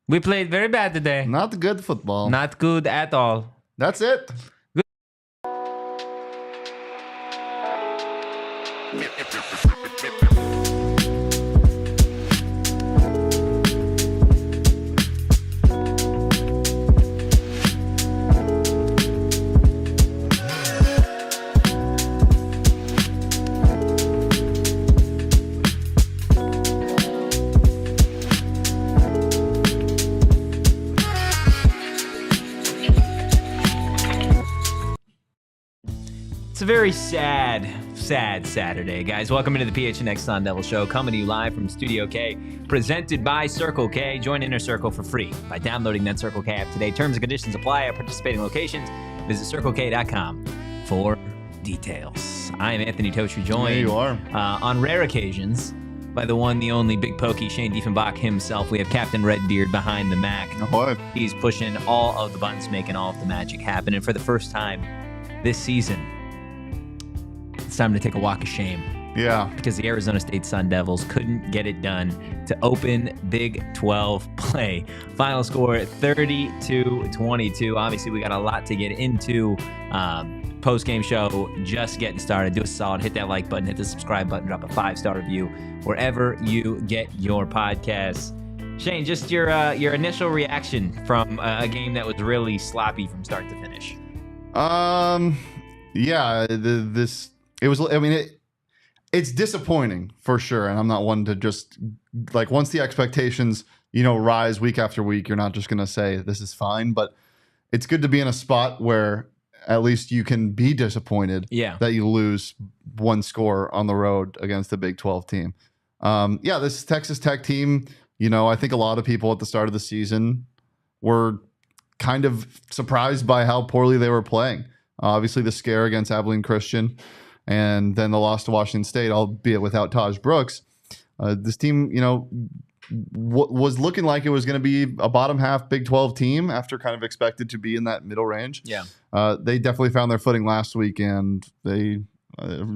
We played very bad today. Not good football. Not good at all. That's it. It's a very sad Saturday, guys. Welcome into the PHNX Sun Devils show, coming to you live from Studio K, presented by Circle K. Join Inner Circle for free by downloading that Circle K app today. Terms and conditions apply at participating locations. Visit CircleK.com for details. I am Anthony Totri, joined There you are. On rare occasions by the one, the only big pokey Shane Dieffenbach himself. We have Captain Redbeard behind the Mac. Ahoy. He's pushing all of the buttons, making all of the magic happen. And for the first time this season, it's time to take a walk of shame. Yeah. Because the Arizona State Sun Devils couldn't get it done to open Big 12 play. Final score 30-22. Obviously, we got a lot to get into. Post-game show just getting started. Do us a solid. Hit that like button. Hit the subscribe button. Drop a 5-star review wherever you get your podcasts. Shane, just your initial reaction from a game that was really sloppy from start to finish. Yeah. It was. I mean, it's disappointing for sure, and I'm not one to just like once the expectations rise week after week. You're not just gonna say this is fine, but it's good to be in a spot where at least you can be disappointed that you lose one score on the road against a Big 12 team. This Texas Tech team, I think a lot of people at the start of the season were kind of surprised by how poorly they were playing. Obviously, the scare against Abilene Christian and then the loss to Washington State, albeit without Tahj Brooks. This team, was looking like it was going to be a bottom half Big 12 team after kind of expected to be in that middle range. Yeah. They definitely found their footing last week, and they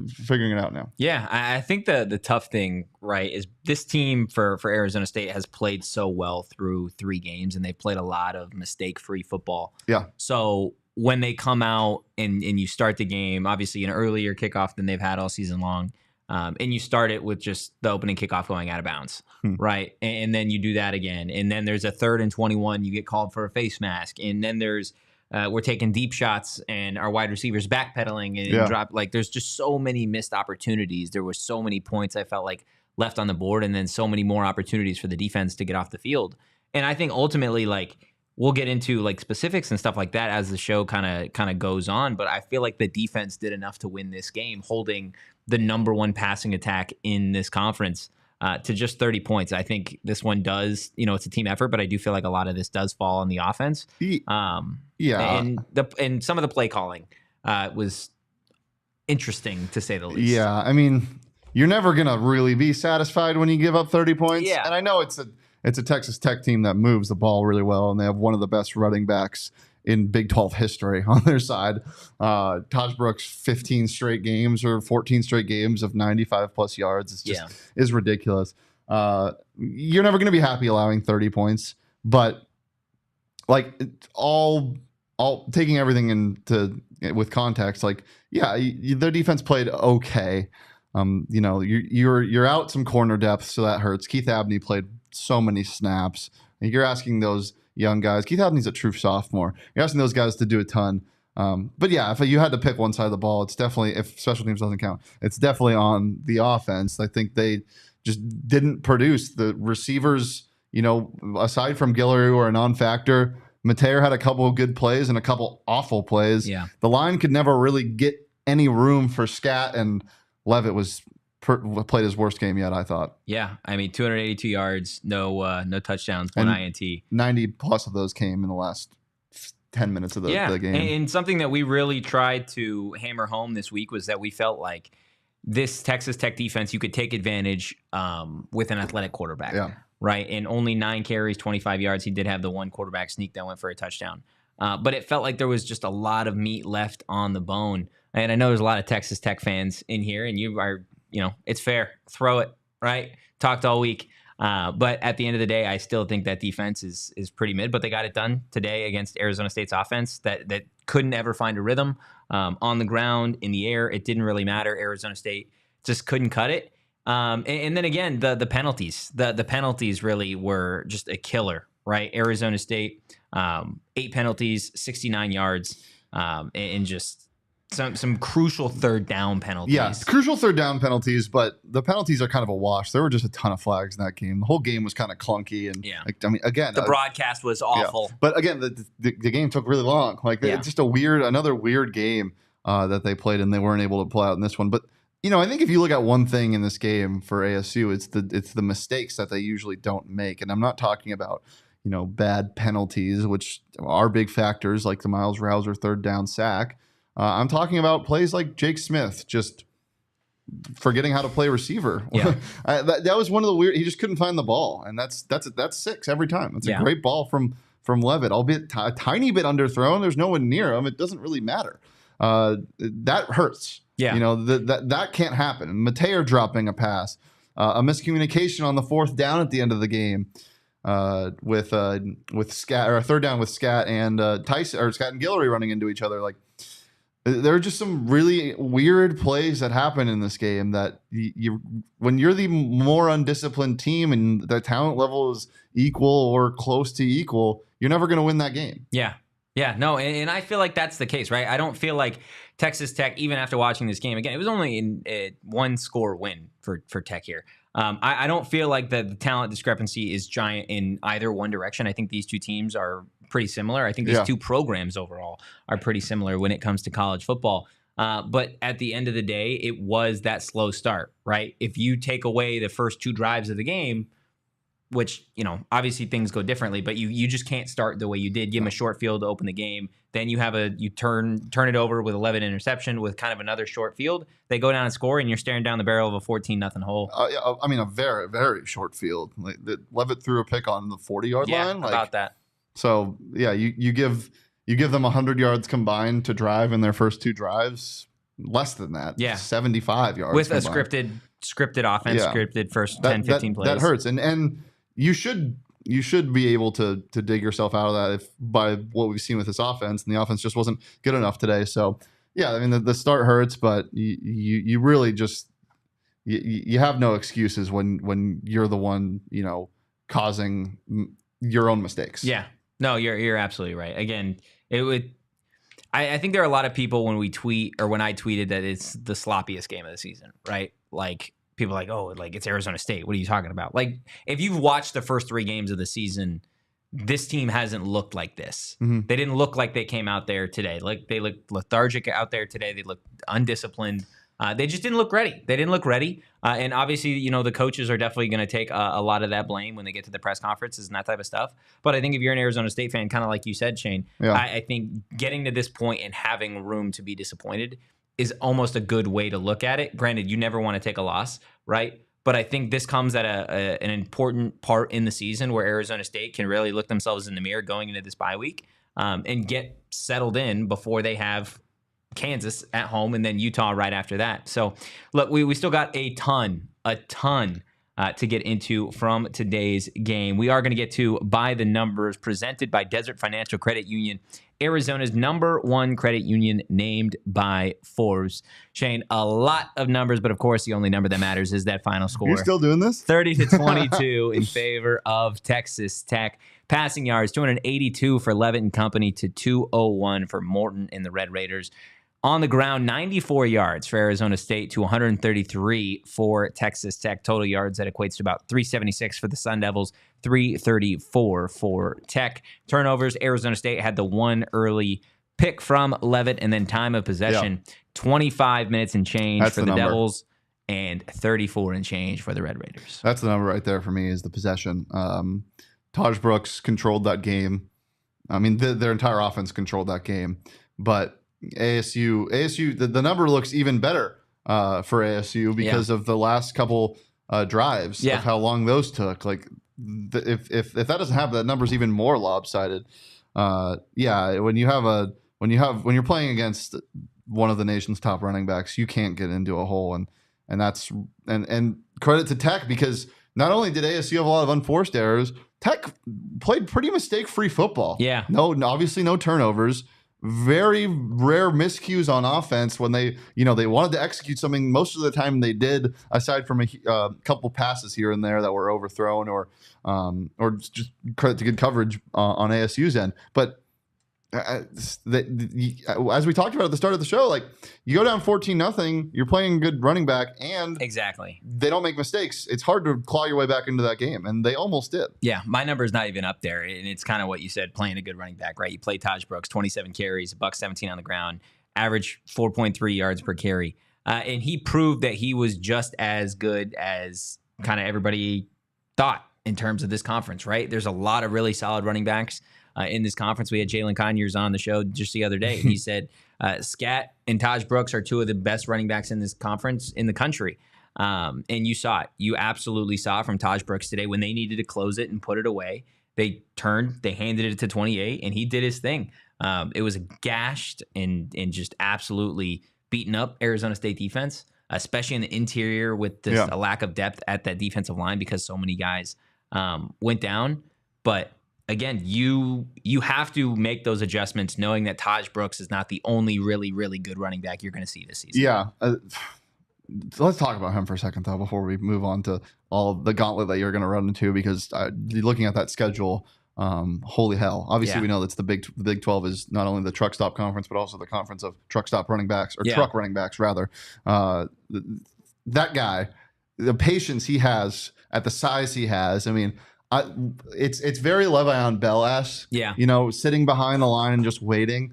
figuring it out now. Yeah, I think the tough thing, right, is this team for Arizona State has played so well through 3 games, and they've played a lot of mistake-free football. Yeah. So when they come out and you start the game, obviously an earlier kickoff than they've had all season long, and you start it with just the opening kickoff going out of bounds, right? And then you do that again. And then there's a 3rd and 21, you get called for a face mask. And then there's we're taking deep shots and our wide receivers backpedaling and drop. Like there's just so many missed opportunities. There were so many points I felt like left on the board, and then so many more opportunities for the defense to get off the field. And I think ultimately, like, we'll get into like specifics and stuff like that as the show kind of goes on. But I feel like the defense did enough to win this game, holding the #1 passing attack in this conference to just 30 points. I think this one does, it's a team effort, but I do feel like a lot of this does fall on the offense. And some of the play calling was interesting to say the least. Yeah, I mean, you're never gonna really be satisfied when you give up 30 points. Yeah. And I know it's a Texas Tech team that moves the ball really well, and they have one of the best running backs in Big 12 history on their side. Tahj Brooks, 15 straight games or 14 straight games of 95-plus yards. It's just is ridiculous. You're never going to be happy allowing 30 points, but like all taking everything with context, like, their defense played okay. You're out some corner depth, so that hurts. Keith Abney played so many snaps. You're asking those young guys. Keith Abney's a true sophomore. You're asking those guys to do a ton. But yeah, if you had to pick one side of the ball, it's definitely, if special teams doesn't count, it's definitely on the offense. I think they just didn't produce. The receivers, aside from Guillory, who are a non-factor, Mateer had a couple of good plays and a couple awful plays. Yeah. The line could never really get any room for Scat, and Leavitt played his worst game yet, I thought. Yeah, I mean, 282 yards, no touchdowns, one INT. 90 plus of those came in the last 10 minutes of the game. And something that we really tried to hammer home this week was that we felt like this Texas Tech defense, you could take advantage with an athletic quarterback. Yeah. Right, and only 9 carries, 25 yards. He did have the one quarterback sneak that went for a touchdown. But it felt like there was just a lot of meat left on the bone. And I know there's a lot of Texas Tech fans in here, and you are, it's fair. Throw it, right? Talked all week. But at the end of the day, I still think that defense is pretty mid, but they got it done today against Arizona State's offense that couldn't ever find a rhythm on the ground, in the air. It didn't really matter. Arizona State just couldn't cut it. And then again, the penalties, the penalties really were just a killer, right? Arizona State, 8 penalties, 69 yards, and just some crucial third down penalties. Yeah, crucial third down penalties, but the penalties are kind of a wash. There were just a ton of flags in that game. The whole game was kind of clunky, and again, the broadcast was awful. Yeah. But again, the game took really long. It's just another weird game that they played, and they weren't able to pull out in this one. But I think if you look at one thing in this game for ASU, it's the mistakes that they usually don't make, and I'm not talking about bad penalties, which are big factors like the Miles Rouser third down sack. I'm talking about plays like Jake Smith just forgetting how to play receiver. Yeah. That was one of the weird. He just couldn't find the ball, and that's 6 every time. It's a great ball from Leavitt, albeit a tiny bit underthrown. There's no one near him. It doesn't really matter. That hurts. Yeah. That can't happen. Mateer dropping a pass, a miscommunication on the 4th down at the end of the game. With Scat, or a third down with Scat and Tyson, or Scat and Guillory running into each other. There are just some really weird plays that happen in this game that when you're the more undisciplined team and the talent level is equal or close to equal, you're never going to win that game. Yeah. Yeah, no, and I feel like that's the case, right? I don't feel like Texas Tech, even after watching this game, again, it was only a 1-score win for Tech here. I don't feel like the talent discrepancy is giant in either one direction. I think these two teams are pretty similar. I think these two programs overall are pretty similar when it comes to college football. But at the end of the day, it was that slow start, right? If you take away the first 2 drives of the game, which, obviously things go differently, but you just can't start the way you did. Give them a short field to open the game. Then you turn it over with 11 interception with kind of another short field. They go down and score, and you're staring down the barrel of a 14-0 hole. A very, very short field. Leavitt threw a pick on the 40-yard line. About that. So, yeah, you give them 100 yards combined to drive in their first 2 drives. Less than that. Yeah. 75 yards with combined. A scripted offense, scripted first 10, 15 plays. That hurts. And you should be able to dig yourself out of that by what we've seen with this offense, and the offense just wasn't good enough today. So, yeah, I mean, the start hurts, but you really just you have no excuses when you're the one causing your own mistakes. Yeah, no, you're absolutely right. Again, it would. I think there are a lot of people when we tweet or when I tweeted that it's the sloppiest game of the season, right? Like, people are like, oh, it's Arizona State. What are you talking about? If you've watched the first 3 games of the season, this team hasn't looked like this. Mm-hmm. They didn't look like they came out there today. They looked lethargic out there today. They looked undisciplined. They just didn't look ready. They didn't look ready. And obviously, the coaches are definitely going to take a lot of that blame when they get to the press conferences and that type of stuff. But I think if you're an Arizona State fan, kind of like you said, Shane, I think getting to this point and having room to be disappointed is almost a good way to look at it. Granted, you never want to take a loss, right? But I think this comes at an important part in the season where Arizona State can really look themselves in the mirror going into this bye week and get settled in before they have Kansas at home and then Utah right after that. So, look, we still got a ton to get into from today's game. We are going to get to By the Numbers, presented by Desert Financial Credit Union, Arizona's #1 credit union, named by Forbes. Shane, a lot of numbers, but of course the only number that matters is that final score. You're still doing this? 30-22 in favor of Texas Tech. Passing yards, 282 for Leavitt and company to 201 for Morton and the Red Raiders. On the ground, 94 yards for Arizona State to 133 for Texas Tech. Total yards that equates to about 376 for the Sun Devils, 334 for Tech. Turnovers, Arizona State had the 1 early pick from Leavitt, and then time of possession, 25 minutes and change for the Devils and 34 and change for the Red Raiders. That's the number right there for me, is the possession. Tahj Brooks controlled that game. I mean, their entire offense controlled that game, but ASU, the number looks even better for ASU because of the last couple drives of how long those took. If that doesn't happen, that number's even more lopsided. When you're playing against one of the nation's top running backs, you can't get into a hole, and credit to Tech, because not only did ASU have a lot of unforced errors, Tech played pretty mistake-free football. Yeah. Obviously no turnovers. Very rare miscues on offense when they wanted to execute something. Most of the time they did, aside from a couple passes here and there that were overthrown or just credit to good coverage on ASU's end. But as we talked about at the start of the show, like you go down 14-0, you're playing a good running back, and exactly they don't make mistakes. It's hard to claw your way back into that game, and they almost did. Yeah, my number is not even up there, and it's kind of what you said, playing a good running back, right? You play Tahj Brooks, 27 carries, $117 on the ground, average 4.3 yards per carry, and he proved that he was just as good as kind of everybody thought in terms of this conference, right? There's a lot of really solid running backs in this conference. We had Jalen Conyers on the show just the other day, and he said Scat and Tahj Brooks are two of the best running backs in this conference in the country. And you saw it. You absolutely saw it from Tahj Brooks today when they needed to close it and put it away. They turned, they handed it to 28, and he did his thing. It was a gashed and just absolutely beaten up Arizona State defense, especially in the interior with this a lack of depth at that defensive line because so many guys went down. But again, you have to make those adjustments knowing that Tahj Brooks is not the only really, really good running back you're going to see this season. Yeah. Let's talk about him for a second, though, before we move on to all the gauntlet that you're going to run into, because looking at that schedule, holy hell. Obviously, we know that's the Big 12 is not only the truck stop conference, but also the conference of truck stop running backs, or truck running backs, rather. That guy, the patience he has at the size he has, I mean, it's very Le'Veon Bell-esque. Yeah. Sitting behind the line and just waiting.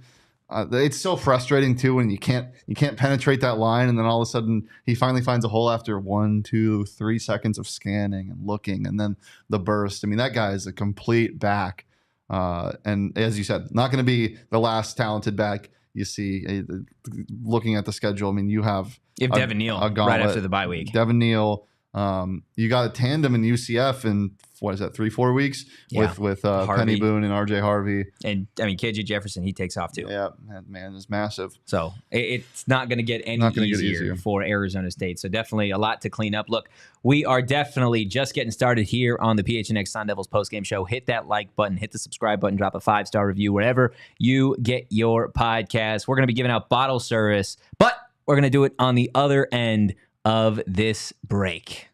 It's so frustrating too when you can't penetrate that line, and then all of a sudden he finally finds a hole after 1, 2, 3 seconds of scanning and looking, and then the burst. I mean, that guy is a complete back, and as you said, not going to be the last talented back you see. Looking at the schedule, I mean, you have Devin Neal right after the bye week. Devin Neal. You got a tandem in UCF in, what is that, 3-4 weeks with Penny Boone and RJ Harvey. And I mean, KJ Jefferson, he takes off too. Yeah, that man is massive. So it's not going to get any easier for Arizona State. So definitely a lot to clean up. Look, we are definitely just getting started here on the PHNX Sun Devils postgame show. Hit that like button, hit the subscribe button, drop a 5-star review wherever you get your podcast. We're going to be giving out bottle service, but we're going to do it on the other end of this break.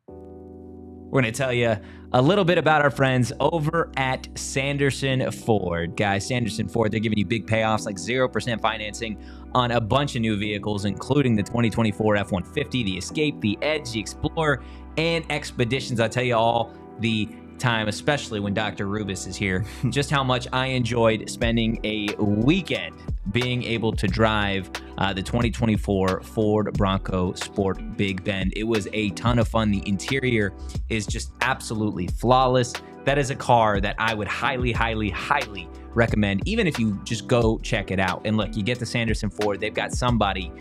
We're going to tell you a little bit about our friends over at Sanderson Ford. Guys, Sanderson Ford, they're giving you big payoffs like 0% financing on a bunch of new vehicles, including the 2024 F-150, the Escape, the Edge, the Explorer, and Expeditions. I'll tell you all the time, especially when Dr. Rubis is here, just how much I enjoyed spending a weekend being able to drive the 2024 Ford Bronco Sport Big Bend. It was a ton of fun. The interior is just absolutely flawless. That is a car that I would highly, highly, highly recommend, even if you just go check it out. And look, you get the Sanderson Ford, they've got somebody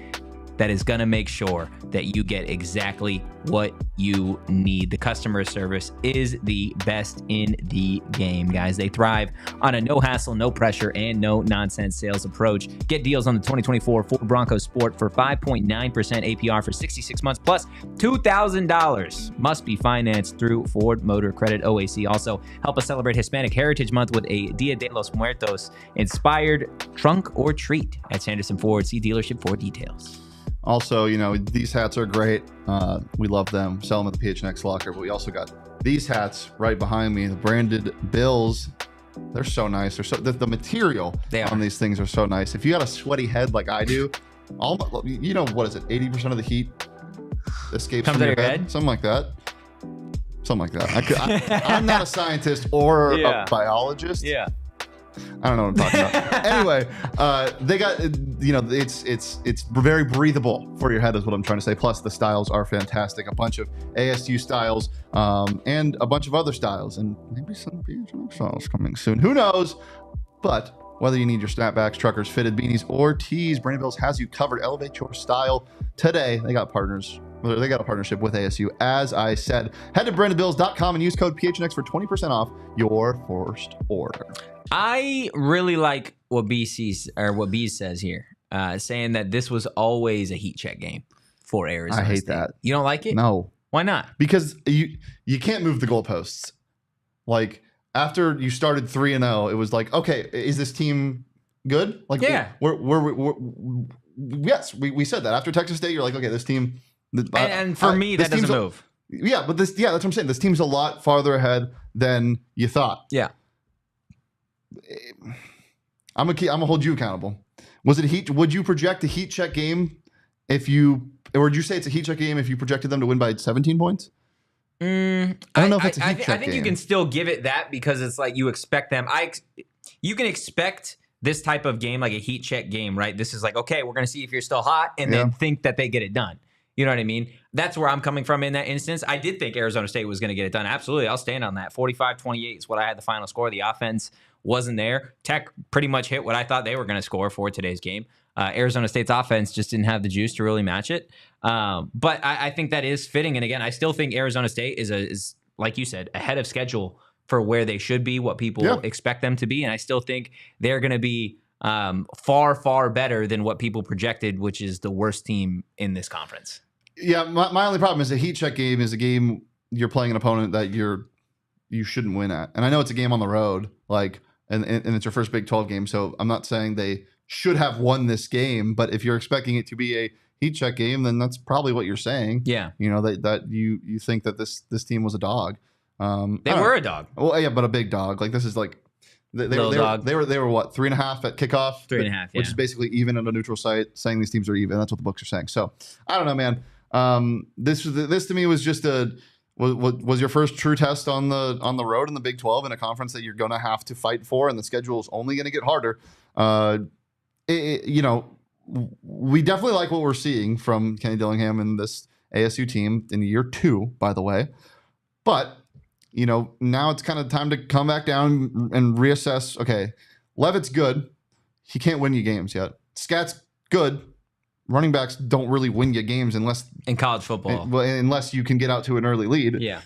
that is going to make sure that you get exactly what you need. The customer service is the best in the game, guys. They thrive on a no hassle, no pressure, and no nonsense sales approach. Get deals on the 2024 Ford Bronco Sport for 5.9% APR for 66 months plus $2,000. Must be financed through Ford Motor Credit OAC. Also, help us celebrate Hispanic Heritage Month with a Dia de los Muertos inspired trunk or treat at Sanderson Ford. See dealership for details. Also, these hats are great. We love them. Sell them at the PHNX locker. But we also got these hats right behind me, the branded Bills. They're so nice. They're the material on these things are so nice. If you got a sweaty head like I do, what is it? 80% of the heat escapes from your head. Something like that. I'm not a scientist or a biologist. Yeah. I don't know what I'm talking about. Anyway, they got, it's very breathable for your head is what I'm trying to say. Plus the styles are fantastic. A bunch of ASU styles and a bunch of other styles, and maybe some PHNX styles coming soon. Who knows? But whether you need your snapbacks, truckers, fitted beanies, or tees, Brandon Bills has you covered. Elevate your style today. They got a partnership with ASU. As I said, head to BrandonBills.com and use code PHNX for 20% off your first order. I really like what B says here, saying that this was always a heat check game for Arizona I hate State. that. You don't like it? No. Why not? Because you can't move the goalposts. Like after you started 3-0, it was like, okay, is this team good? Like, yeah, yes, we said that after Texas State. You're like, okay, this team. And for me, that doesn't move. Yeah, but that's what I'm saying. This team's a lot farther ahead than you thought. Yeah, I'm gonna hold you accountable. Was it heat? Would you project a heat check game or would you say it's a heat check game if you projected them to win by 17 points? I don't know if it's a heat check I think game. you can still give it that because it's like you expect them. You can expect this type of game, like a heat check game, right? This is like, okay, we're going to see if you're still hot and then think that they get it done. You know what I mean? That's where I'm coming from in that instance. I did think Arizona State was going to get it done. Absolutely. I'll stand on that. 45-28 is what I had the final score. The offense wasn't there. Tech pretty much hit what I thought they were going to score for today's game. Arizona State's offense just didn't have the juice to really match it. But I think that is fitting. And again, I still think Arizona State is like you said, ahead of schedule for where they should be, what people expect them to be. And I still think they're going to be far, far better than what people projected, which is the worst team in this conference. Yeah, my only problem is a heat check game is a game you're playing an opponent that you shouldn't win at. And I know it's a game on the road, like, and it's your first Big 12 game, so I'm not saying they should have won this game, but if you're expecting it to be a heat check game, then that's probably what you're saying. Yeah. You know, that you think that this team was a dog. They were a dog. Well, yeah, but a big dog. Like, this is like they were what, 3.5 at kickoff? 3.5, which is basically even at a neutral site, saying these teams are even. That's what the books are saying. So I don't know, man. This to me was just was your first true test on the road in the Big 12 in a conference that you're going to have to fight for, and the schedule is only going to get harder. You know, we definitely like what we're seeing from Kenny Dillingham and this ASU team in year 2, by the way. But, you know, now it's kind of time to come back down and reassess. Okay, Leavitt's good. He can't win you games yet. Scott's good. Running backs don't really win you games unless in college football, unless you can get out to an early lead. Yeah,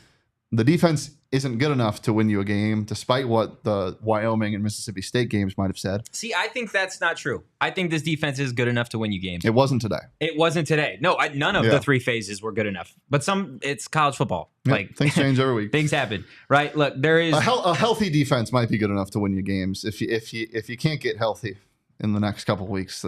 the defense isn't good enough to win you a game, despite what the Wyoming and Mississippi State games might have said. See, I think that's not true. I think this defense is good enough to win you games. It wasn't today. It wasn't today. No, none of the 3 phases were good enough. But it's college football. Yeah, like things change every week. Things happen, right? Look, there is a healthy defense might be good enough to win you games. If you can't get healthy in the next couple of weeks,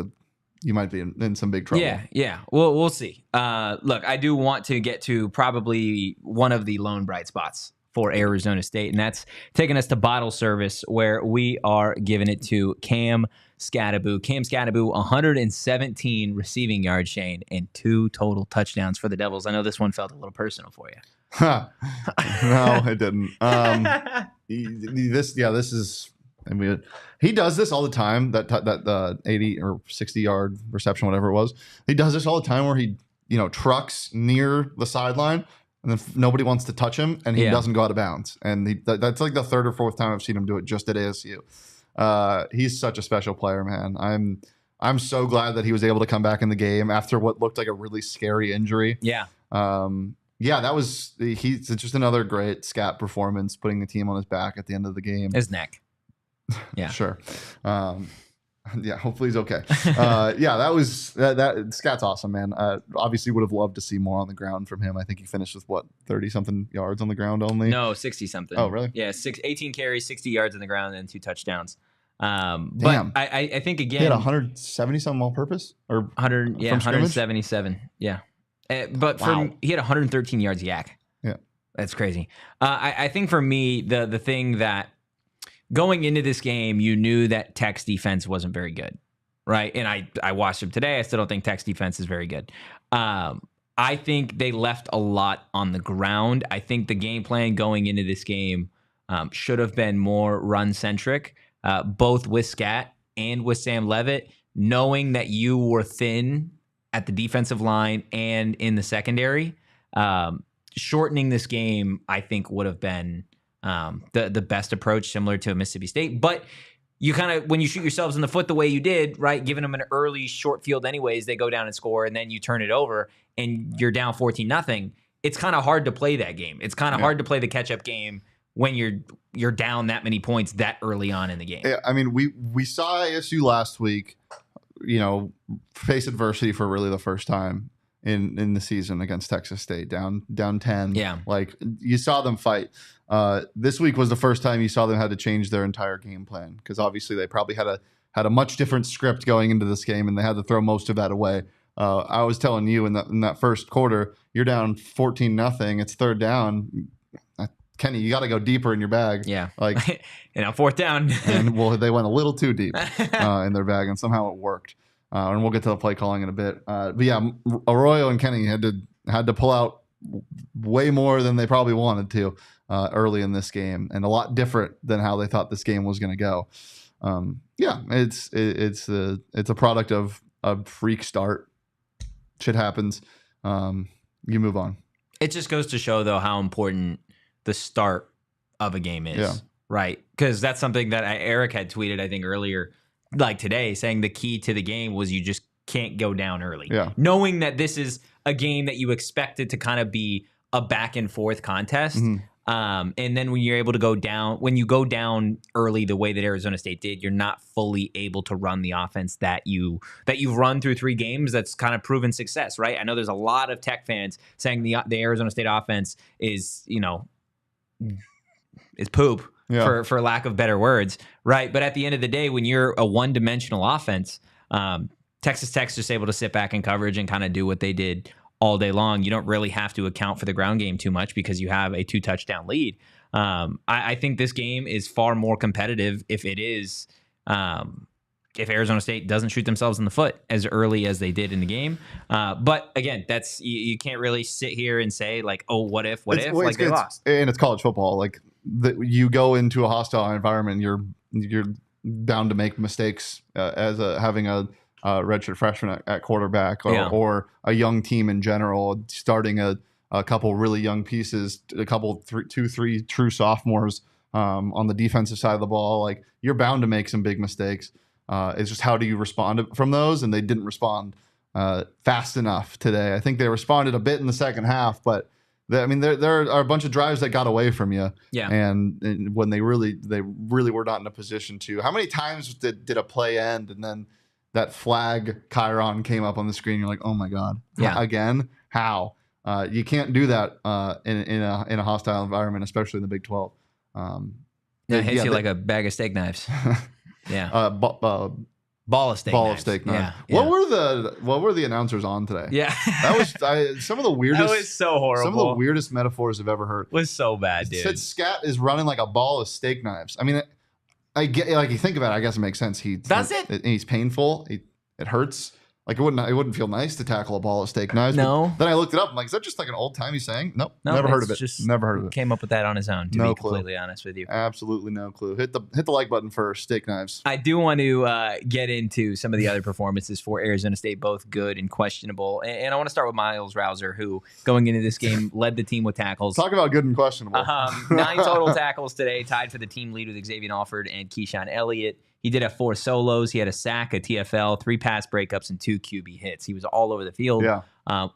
you might be in some big trouble. Yeah. We'll see. Look, I do want to get to probably one of the lone bright spots for Arizona State, and that's taking us to bottle service, where we are giving it to Cam Skattebo. Cam Skattebo, 117 receiving yards, Shane, and 2 total touchdowns for the Devils. I know this one felt a little personal for you. No, it didn't. This is. I mean, he does this all the time. That 80 or 60 yard reception, whatever it was. He does this all the time, where he trucks near the sideline, and then nobody wants to touch him, and he doesn't go out of bounds. And that's like the 3rd or 4th time I've seen him do it just at ASU. He's such a special player, man. I'm so glad that he was able to come back in the game after what looked like a really scary injury. Yeah. He's just another great scat performance, putting the team on his back at the end of the game. His neck. Yeah. Sure. Hopefully he's okay. That Scott's awesome, man. Obviously would have loved to see more on the ground from him. I think he finished with 30 something yards on the ground only. No, 60 something. Oh, really? Yeah, 18 carries, 60 yards on the ground, and 2 touchdowns. Damn. But I think again, he had 170 something all purpose, or 177. Yeah. But he had 113 yards yak. Yeah. That's crazy. I think for me, the thing that going into this game, you knew that Tech's defense wasn't very good, right? And I watched them today. I still don't think Tech's defense is very good. I think they left a lot on the ground. I think the game plan going into this game should have been more run-centric, both with Scat and with Sam Leavitt, knowing that you were thin at the defensive line and in the secondary. Shortening this game, I think, would have been the best approach, similar to Mississippi State. But you kind of, when you shoot yourselves in the foot the way you did, right, giving them an early short field anyways, they go down and score, and then you turn it over and you're down 14-0. It's kind of hard to play that game. It's kind of hard to play the catch-up game when you're down that many points that early on in the game. Yeah, I mean, we saw ASU last week, face adversity for really the first time in the season against Texas State, down 10. Yeah. Like, you saw them fight. This week was the first time you saw them had to change their entire game plan, because obviously they probably had a much different script going into this game, and they had to throw most of that away. I was telling you in that first quarter, you're down 14-0. It's third down. Kenny, you got to go deeper in your bag. Yeah. Like, fourth down. and they went a little too deep in their bag, and somehow it worked. And we'll get to the play calling in a bit. But yeah, Arroyo and Kenny had to pull out way more than they probably wanted to early in this game, and a lot different than how they thought this game was going to go. Yeah, it's a product of a freak start. Shit happens. You move on. It just goes to show, though, how important the start of a game is, right? Because that's something that Eric had tweeted, I think, earlier, like today, saying the key to the game was you just can't go down early. Yeah. Knowing that this is a game that you expected to kind of be a back and forth contest. Mm-hmm. And then when you're able to go down, when you go down early the way that Arizona State did, you're not fully able to run the offense that you've run through 3 games. That's kind of proven success, right? I know there's a lot of Tech fans saying the Arizona State offense is, is poop, for lack of better words, right? But at the end of the day, when you're a one-dimensional offense, Texas Tech's just able to sit back in coverage and kind of do what they did all day long. You don't really have to account for the ground game too much because you have a 2-touchdown lead. I think this game is far more competitive if Arizona State doesn't shoot themselves in the foot as early as they did in the game. But again, that's you can't really sit here and say like, oh, what if they lost. And it's college football. Like, you go into a hostile environment, you're bound to make mistakes as having a redshirt freshman at quarterback, or a young team in general, starting a couple really young pieces, a couple 3 true sophomores on the defensive side of the ball. Like, you're bound to make some big mistakes. It's just how do you respond from those? And they didn't respond fast enough today. I think they responded a bit in the second half, but there are a bunch of drives that got away from you. Yeah. And when they really were not in a position to. How many times did a play end and then that flag chyron came up on the screen? You're like, oh my God. Yeah. Again? How? You can't do that in a hostile environment, especially in the Big 12. It hits you like a bag of steak knives. Yeah. Ball of steak knives. Yeah. Yeah. What were the announcers on today? Yeah. That was some of the weirdest. That was so horrible. Some of the weirdest metaphors I've ever heard. It was so bad, dude. It said Scat is running like a ball of steak knives. I mean, I get, like, you think about it, I guess it makes sense. He's painful. It hurts. Like, it wouldn't feel nice to tackle a ball of steak knives. No. Then I looked it up. I'm like, is that just like an old timey saying? Nope. Never heard of it. Never heard of it. Came up with that on his own, to be completely honest with you. Absolutely no clue. Hit the like button for steak knives. I do want to get into some of the other performances for Arizona State, both good and questionable. And I want to start with Miles Rouser, who, going into this game, led the team with tackles. Talk about good and questionable. 9 total tackles today, tied for the team lead with Xavier Alford and Keyshawn Elliott. He did have 4 solos. He had a sack, a TFL, 3 pass breakups, and 2 QB hits. He was all over the field. Yeah.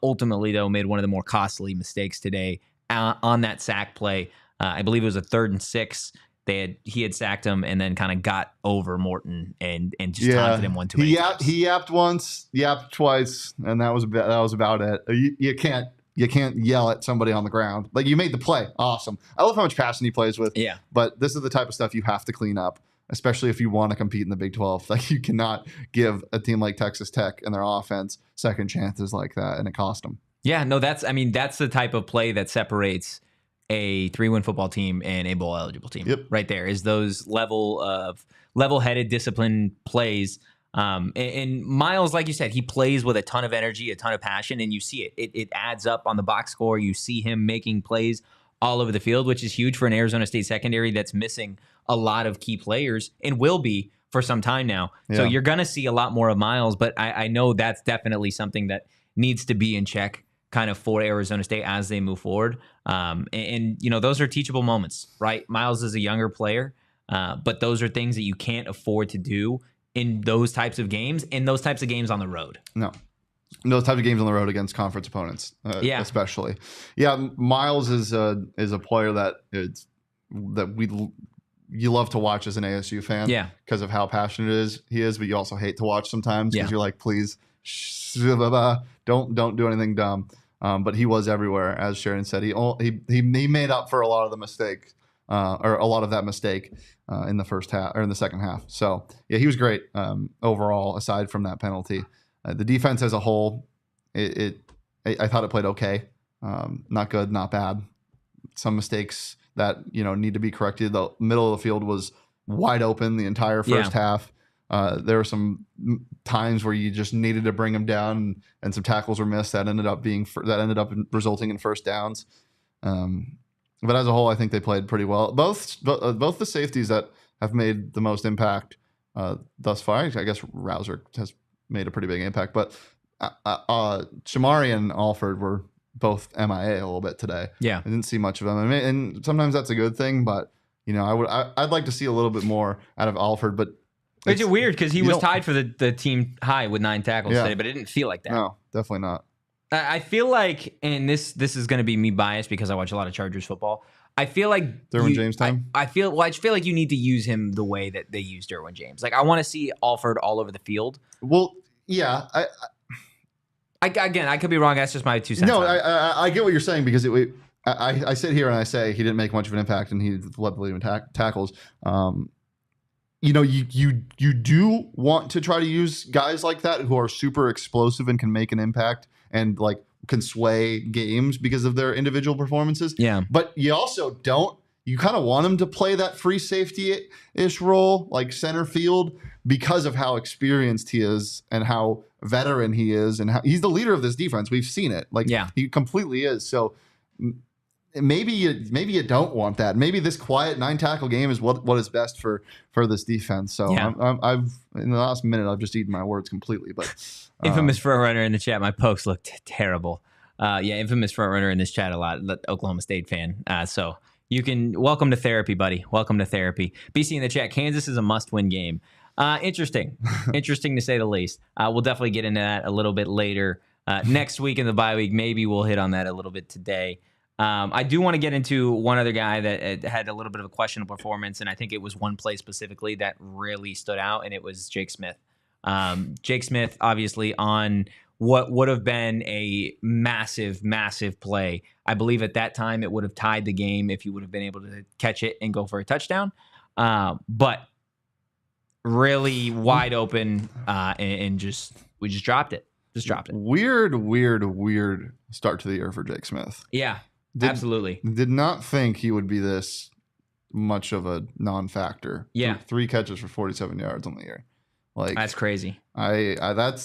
Ultimately, though, made one of the more costly mistakes today on that sack play. I believe it was a 3rd and 6. He had sacked him and then kind of got over Morton and just taunted him one too many times. He yapped once, yapped twice, and that was about it. You can't yell at somebody on the ground. Like, you made the play. Awesome. I love how much passing he plays with. Yeah. But this is the type of stuff you have to clean up, especially if you want to compete in the Big 12. Like, you cannot give a team like Texas Tech and their offense second chances like that, and it cost them. Yeah, no, that's the type of play that separates a 3-win football team and a bowl eligible team. Yep. Right there is those level-headed, disciplined plays. And Miles, like you said, he plays with a ton of energy, a ton of passion, and you see it. It adds up on the box score. You see him making plays all over the field, which is huge for an Arizona State secondary that's missing a lot of key players and will be for some time now. Yeah. So you're going to see a lot more of Miles, but I know that's definitely something that needs to be in check kind of for Arizona State as they move forward. And those are teachable moments, right? Miles is a younger player, but those are things that you can't afford to do in those types of games, on the road. No. Those types of games on the road against conference opponents, especially. Yeah, Miles is a player that you love to watch as an ASU fan, because of how passionate he is. But you also hate to watch sometimes because you're like, please don't do anything dumb. But he was everywhere, as Sharon said. He made up for a lot of the mistake, or a lot of that mistake in the first half or in the second half. So yeah, he was great overall. Aside from that penalty, the defense as a whole, I thought it played okay. Not good, not bad. Some mistakes that need to be corrected. The middle of the field was wide open the entire first half. There were some times where you just needed to bring them down, and some tackles were missed that ended up resulting in first downs. But as a whole, I think they played pretty well. Both the safeties that have made the most impact thus far. I guess Rouser has made a pretty big impact, but Shamari and Alford were both MIA a little bit today. Yeah, I didn't see much of them, and sometimes that's a good thing. But I'd like to see a little bit more out of Alford, but. It's weird because he was tied for the team high with 9 tackles today, but it didn't feel like that. No, definitely not. I feel like, and this is going to be me biased because I watch a lot of Chargers football. I feel like Derwin James time. I feel like you need to use him the way that they use Derwin James. Like I want to see Alford all over the field. Well, yeah. I could be wrong. That's just my 2 cents. No, I get what you're saying because I sit here and I say he didn't make much of an impact and he led the league in tackles. You do want to try to use guys like that who are super explosive and can make an impact and like can sway games because of their individual performances. Yeah. But you also don't. You kind of want him to play that free safety-ish role, like center field, because of how experienced he is and how veteran he is and how he's the leader of this defense. We've seen it. Like he completely is. So maybe you don't want that. Maybe this quiet 9 tackle game is what is best for this defense. So I've in the last minute I've just eaten my words completely. But infamous front runner in the chat. My pokes looked terrible. Infamous front runner in this chat a lot. Oklahoma State fan. So you can welcome to therapy, buddy. Welcome to therapy. BC in the chat. Kansas is a must-win game. Interesting to say the least. We'll definitely get into that a little bit later next week in the bye week. Maybe we'll hit on that a little bit today. I do want to get into one other guy that had a little bit of a questionable performance, and I think it was one play specifically that really stood out, and it was Jake Smith. Jake Smith, obviously, on what would have been a massive, massive play. I believe at that time it would have tied the game if he would have been able to catch it and go for a touchdown. But really wide open, and we just dropped it. Just dropped it. Weird start to the year for Jake Smith. Yeah. Absolutely. Did not think he would be this much of a non-factor. Yeah. 3 catches for 47 yards on the year. Like that's crazy. That's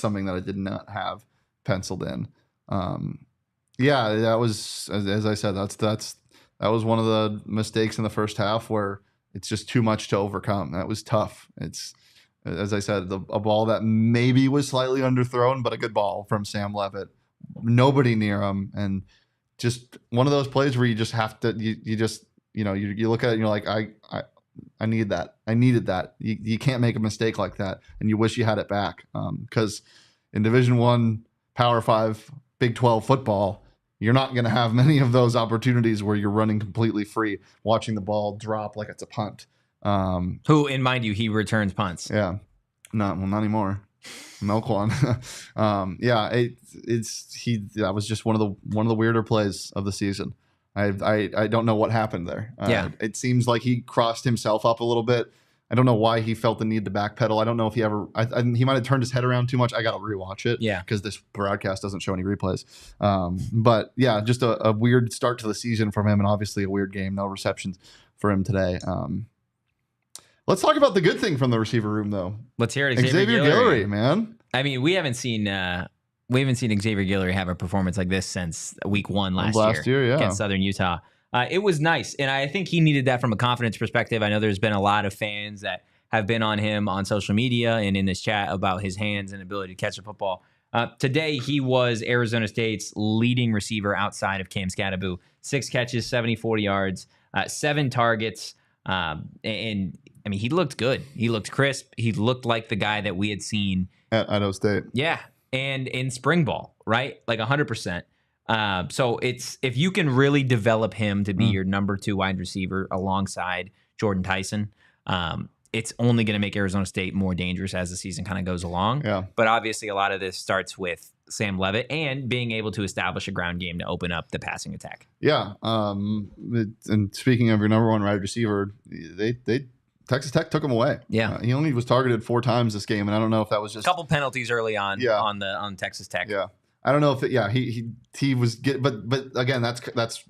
something that I did not have penciled in. That was as I said, that was one of the mistakes in the first half where it's just too much to overcome. That was tough. It's, as I said, a ball that maybe was slightly underthrown, but a good ball from Sam Leavitt. Nobody near him, and just one of those plays where you just have to, you look at it and you're like, I need that. I needed that. You can't make a mistake like that. And you wish you had it back. Because in Division I, Power 5, Big 12 football, you're not going to have many of those opportunities where you're running completely free, watching the ball drop like it's a punt. Who, and mind you, he returns punts. Yeah. Not anymore. Melquan. That was just one of the weirder plays of the season. I don't know what happened there. It seems like he crossed himself up a little bit. I don't know why he felt the need to backpedal. I don't know if he might have turned his head around too much. I got to rewatch it. Yeah. Because this broadcast doesn't show any replays. But yeah, just a weird start to the season from him, and obviously a weird game. No receptions for him today. Let's talk about the good thing from the receiver room, though. Let's hear it. Xavier Guillory, man. I mean, we haven't seen Xavier Guillory have a performance like this since week 1 last year against Southern Utah. It was nice, and I think he needed that from a confidence perspective. I know there's been a lot of fans that have been on him on social media and in this chat about his hands and ability to catch the football. Today, he was Arizona State's leading receiver outside of Cam Skattebo. 6 catches, 70-40 yards, 7 targets, and I mean, he looked good. He looked crisp. He looked like the guy that we had seen at Idaho State. Yeah, and in spring ball, right? Like 100%. So it's, if you can really develop him to be your number 2 wide receiver alongside Jordan Tyson, it's only going to make Arizona State more dangerous as the season kind of goes along. Yeah. But obviously, a lot of this starts with Sam Leavitt and being able to establish a ground game to open up the passing attack. Yeah. And speaking of your number one wide receiver, they Texas Tech took him away. Yeah. He only was targeted 4 times this game, and I don't know if that was just a couple penalties early on on Texas Tech. Yeah. I don't know if he was but again, that's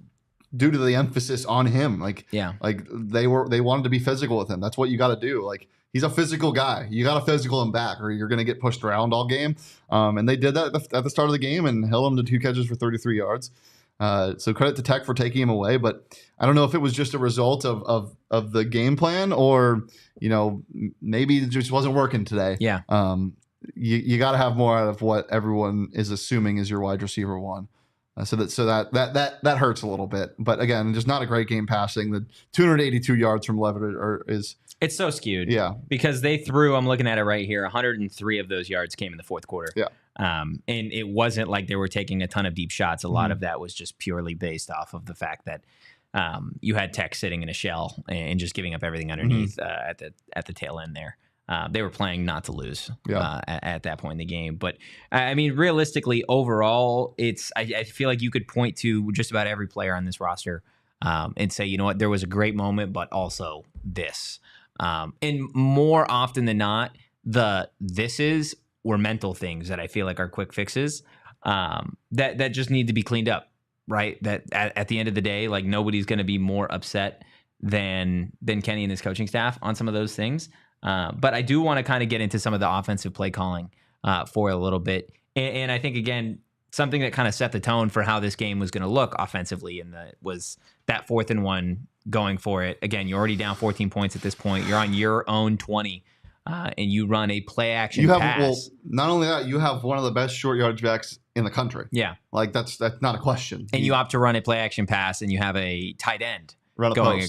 due to the emphasis on him. Like they wanted to be physical with him. That's what you got to do. Like, he's a physical guy. You got to physical him back, or you're going to get pushed around all game. And they did that at the start of the game and held him to 2 catches for 33 yards. So credit to Tech for taking him away, but I don't know if it was just a result of the game plan, or maybe it just wasn't working today. Yeah. You got to have more out of what everyone is assuming is your wide receiver one. So that hurts a little bit. But again, just not a great game passing. The 282 yards from Leavitt it's so skewed. Yeah. Because they threw, I'm looking at it right here, 103 of those yards came in the fourth quarter. Yeah. And it wasn't like they were taking a ton of deep shots. A lot of that was just purely based off of the fact that you had Tech sitting in a shell and just giving up everything underneath at the tail end there. They were playing not to lose at that point in the game. But, I mean, realistically, overall, I feel like you could point to just about every player on this roster and say, you know what, there was a great moment, but also this. And more often than not, thises were mental things that I feel like are quick fixes that just need to be cleaned up, right? That at the end of the day, like, nobody's going to be more upset than Kenny and his coaching staff on some of those things. But I do want to kind of get into some of the offensive play calling for a little bit. And I think, again, something that kind of set the tone for how this game was going to look offensively was that 4th and 1 going for it. Again, you're already down 14 points at this point. You're on your own 20, and you run a play action pass. Well, not only that, you have one of the best short yardage backs in the country. Yeah. Like, that's not a question. And you opt to run a play action pass, and you have a tight end going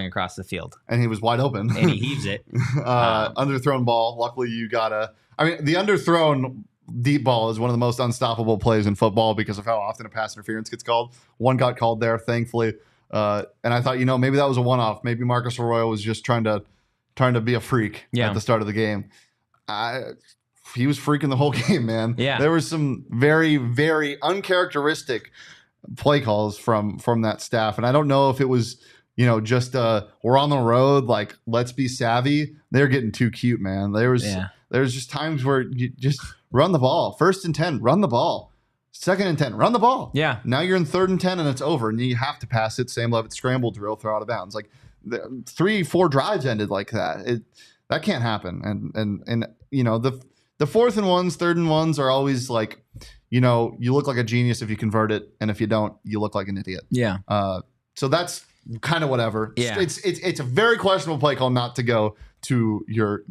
across the field. And he was wide open. And he heaves it. Underthrown ball. Luckily, the underthrown deep ball is one of the most unstoppable plays in football because of how often a pass interference gets called. One got called there, thankfully. And I thought, maybe that was a one-off. Maybe Marcus Arroyo was just trying to be a freak at the start of the game. He was freaking the whole game, man. Yeah. There was some very, very uncharacteristic play calls from that staff. And I don't know if it was, just we're on the road, like, let's be savvy. They're getting too cute, man. There's just times where you just run the ball. 1st and 10, run the ball. 2nd and 10, run the ball. Yeah. Now you're in 3rd and 10 and it's over, and you have to pass it. Sam Leavitt scramble drill, throw out of bounds. Like, 3-4 drives ended like that. That can't happen. And the 4th and 1s, 3rd and 1s are always like, you look like a genius if you convert it, and if you don't, you look like an idiot. Yeah. So that's kind of whatever. Yeah. It's a very questionable play call not to go to your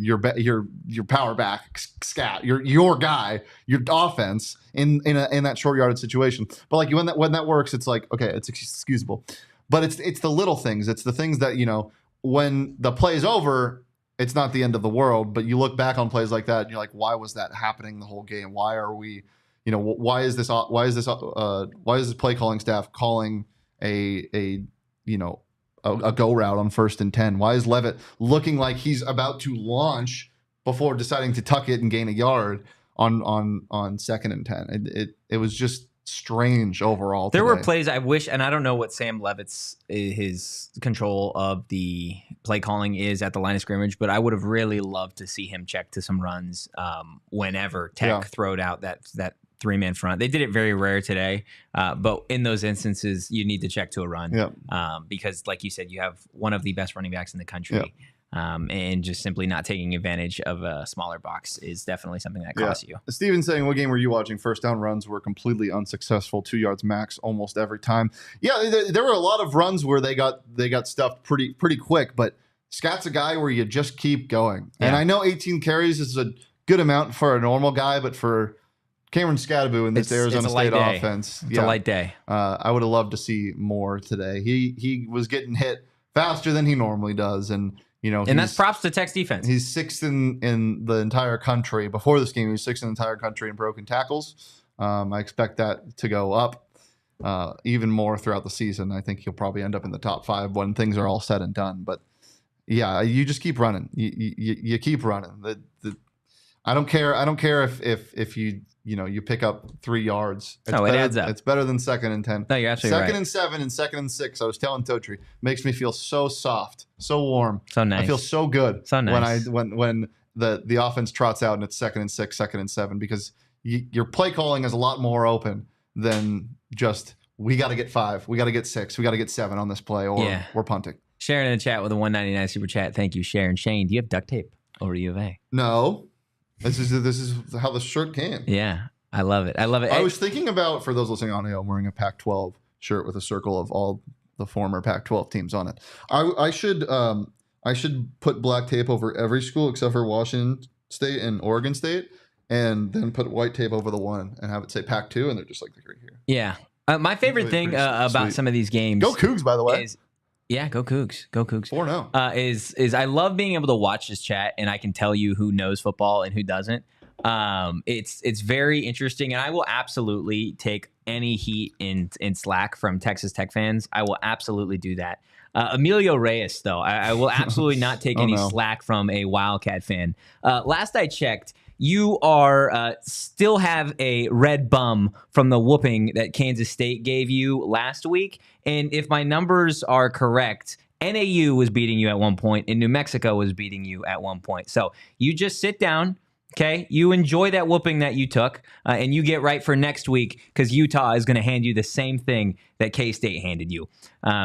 power back scat, your guy, your offense in that short yardage situation. But like, when that works, it's like, okay, it's excusable. But it's the little things. It's the things that, when the play is over, it's not the end of the world. But you look back on plays like that, and you're like, why was that happening the whole game? Why are we, why is this play calling staff calling a go route on 1st and 10? Why is Leavitt looking like he's about to launch before deciding to tuck it and gain a yard on 2nd and 10? It was just strange overall. There were plays I wish, and I don't know what Sam Leavitt's his control of the play calling is at the line of scrimmage, but I would have really loved to see him check to some runs whenever Tech throwed out that 3-man front. They did it very rare today, but in those instances, you need to check to a run because, like you said, you have one of the best running backs in the country. And just simply not taking advantage of a smaller box is definitely something that costs you. Steven's saying, what game were you watching? 1st down runs were completely unsuccessful, 2 yards max almost every time. Yeah, there were a lot of runs where they got stuffed pretty quick, but Scott's a guy where you just keep going. Yeah. And I know 18 carries is a good amount for a normal guy, but for Cameron Skattebo in this Arizona State offense, it's a light day. I would have loved to see more today. He was getting hit faster than he normally does, and that's props to Tech's defense. He's 6th in the entire country. Before this game, he was 6th in the entire country in broken tackles. I expect that to go up even more throughout the season. I think he'll probably end up in the top 5 when things are all said and done. But yeah, you just keep running. You keep running. I don't care. I don't care if you pick up 3 yards. It adds up. It's better than 2nd and 10. No, you're absolutely right. 2nd and 7 and 2nd and 6. I was telling Totri, makes me feel so soft, so warm. So nice. I feel so good. So nice. when the offense trots out and it's 2nd and 6, 2nd and 7, because your play calling is a lot more open than just we got to get 5, we got to get 6, we got to get 7 on this play, or we're punting. Sharon in the chat with a $1.99 super chat. Thank you, Sharon. Shane, do you have duct tape over to U of A? No. This is how the shirt came. Yeah, I love it. I love it. I was thinking about, for those listening on, I'm wearing a Pac-12 shirt with a circle of all the former Pac-12 teams on it. I should put black tape over every school except for Washington State and Oregon State, and then put white tape over the one and have it say Pac-2, and they're just like right here. Yeah. My favorite thing about some of these games. Go Cougs, by the way. Yeah, go Cougs. Go Cougs. 4-0. Is I love being able to watch this chat and I can tell you who knows football and who doesn't. It's very interesting, and I will absolutely take any heat in Slack from Texas Tech fans. I will absolutely do that. Emilio Reyes, though, I will absolutely not take any slack from a Wildcat fan. Last I checked, you are still have a red bum from the whooping that Kansas State gave you last week. And if my numbers are correct, NAU was beating you at one point and New Mexico was beating you at one point. So you just sit down, okay? You enjoy that whooping that you took, and you get right for next week because Utah is going to hand you the same thing that K-State handed you.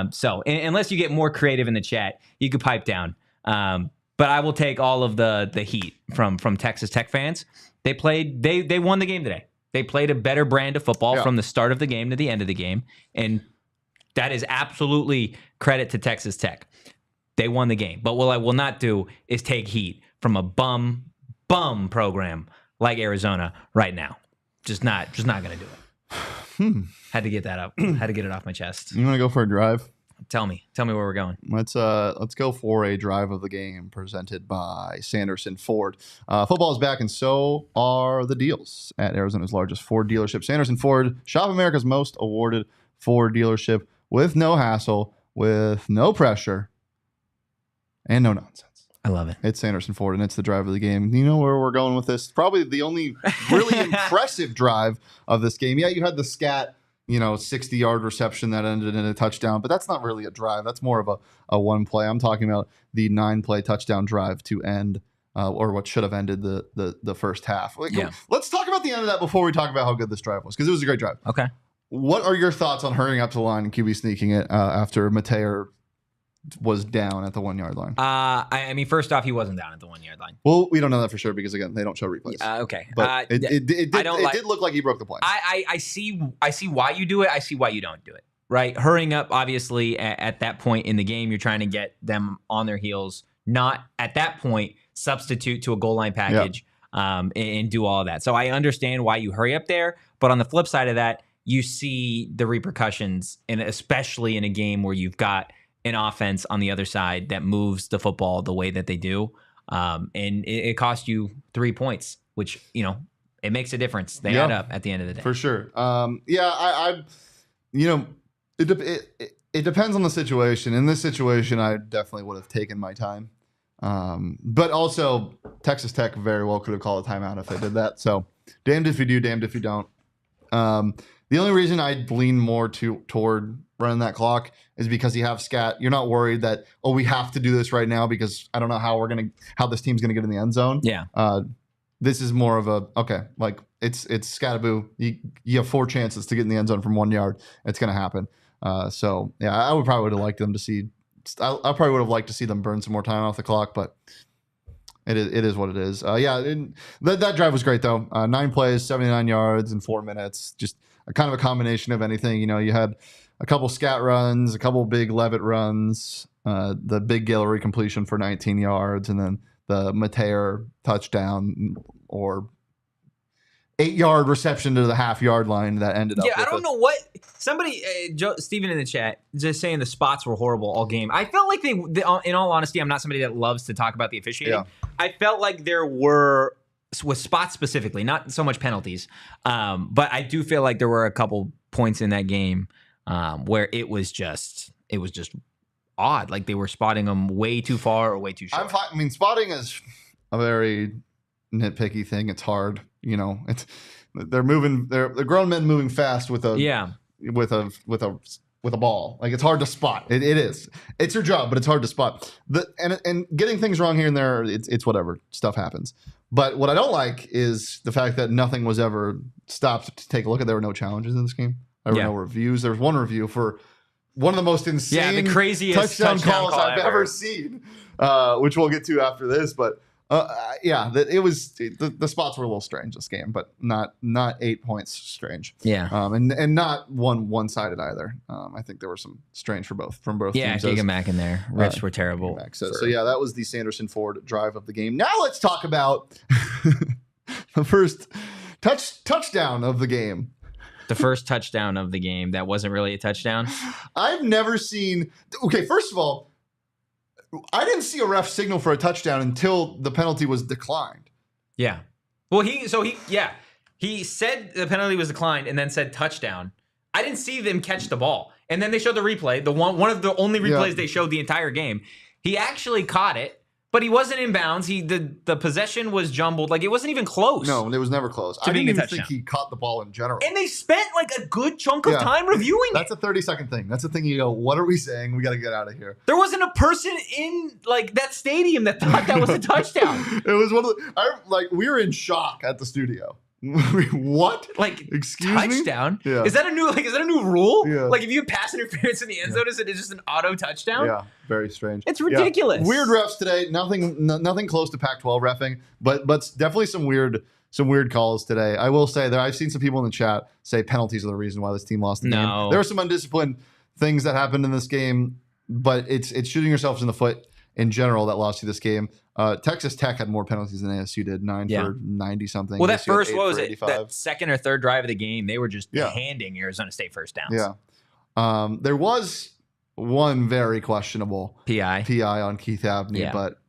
So unless you get more creative in the chat, you could pipe down. But I will take all of the heat from Texas Tech fans. They won the game today. They played a better brand of football from the start of the game to the end of the game, and that is absolutely credit to Texas Tech. They won the game. But what I will not do is take heat from a bum program like Arizona right now. Just not going to do it. Had to get that up. Had to get it off my chest. You want to go for a drive? Tell me where we're going. Let's go for a drive of the game presented by Sanderson Ford. Football is back, and so are the deals at Arizona's largest Ford dealership. Sanderson Ford, shop America's most awarded Ford dealership, with no hassle, with no pressure, and no nonsense. I love it. It's Sanderson Ford, and it's the drive of the game. You know where we're going with this? Probably the only really impressive drive of this game. Yeah, you had the scat, 60-yard reception that ended in a touchdown, but that's not really a drive. That's more of a one play. I'm talking about the 9-play touchdown drive to end, or what should have ended the first half. Let's talk about the end of that before we talk about how good this drive was, because it was a great drive. Okay. What are your thoughts on hurrying up to the line and QB sneaking it after Mateo was down at the 1-yard line? I mean, first off, he wasn't down at the 1-yard line. Well, we don't know that for sure because, again, they don't show replays. Okay. But it did look like he broke the play. I see why you do it. I see why you don't do it. Right? Hurrying up, obviously, at that point in the game, you're trying to get them on their heels. Not, at that point, substitute to a goal line package and do all of that. So I understand why you hurry up there. But on the flip side of that, you see the repercussions, and especially in a game where you've got an offense on the other side that moves the football the way that they do. And it cost you 3 points, which, it makes a difference. They add up at the end of the day. For sure. It depends on the situation. In this situation, I definitely would have taken my time. But also, Texas Tech very well could have called a timeout if they did that. So, damned if you do, damned if you don't. The only reason I'd lean more toward running that clock is because you have scat. You're not worried that, we have to do this right now because I don't know how this team's gonna get in the end zone. Yeah. This is more of it's Skattebo. You have 4 chances to get in the end zone from 1 yard. It's gonna happen. I probably would have liked them to see. I probably would have liked to see them burn some more time off the clock, but it is what it is. That drive was great though. 9 plays, 79 yards in 4 minutes. Just a kind of a combination of anything. You had a couple scat runs, a couple big Leavitt runs, the big Guillory completion for 19 yards, and then the Mateo touchdown or 8-yard reception to the half-yard line that ended up. Yeah, I don't know what somebody, Steven in the chat, just saying the spots were horrible all game. I felt like they in all honesty, I'm not somebody that loves to talk about the officiating. Yeah. I felt like there were, with spots specifically, not so much penalties, but I do feel like there were a couple points in that game where it was just odd. Like they were spotting them way too far or way too short. I mean, spotting is a very nitpicky thing. It's hard. They're moving. They're grown men moving fast with a ball. Like it's hard to spot. It is. It's your job, but it's hard to spot. And getting things wrong here and there. It's whatever. Stuff happens. But what I don't like is the fact that nothing was ever stopped to take a look at. There were no challenges in this game. There were no reviews. There was one review for one of the most insane, the craziest touchdown calls I've ever seen, which we'll get to after this. But the spots were a little strange this game, but not 8 points strange. Yeah, and not one-sided either. I think there were some strange from both teams. Yeah, Dieffenbach in there. Riffs were terrible. So that was the Sanderson Ford drive of the game. Now let's talk about the first touchdown of the game. The first touchdown of the game that wasn't really a touchdown. I've never seen. Okay, first of all, I didn't see a ref signal for a touchdown until the penalty was declined. Yeah. Well, he said the penalty was declined and then said touchdown. I didn't see them catch the ball. And then they showed the replay, one of the only replays they showed the entire game. He actually caught it, but he wasn't in bounds. The possession was jumbled. Like, it wasn't even close. No, it was never close. I didn't even think he caught the ball in general. And they spent like a good chunk of time reviewing That's a 30-second thing. That's the thing you go, what are we saying? We got to get out of here. There wasn't a person in like that stadium that thought that was a touchdown. It was one of the, we were in shock at the studio. What? Like, excuse touchdown? me? Yeah. Is that a new rule? Yeah. Like, if you have pass interference in the end zone, is it just an auto touchdown? Yeah, very strange. It's ridiculous. Yeah. Weird refs today. Nothing close to Pac-12 reffing, but definitely some weird calls today. I will say that I've seen some people in the chat say penalties are the reason why this team lost the game. There were some undisciplined things that happened in this game, but it's shooting yourselves in the foot in general that lost you this game. Texas Tech had more penalties than ASU did, 9 for 90 something. Well, that first, what was it? That second or third drive of the game, they were just handing Arizona State first downs. Yeah. There was one very questionable PI on Keith Abney, but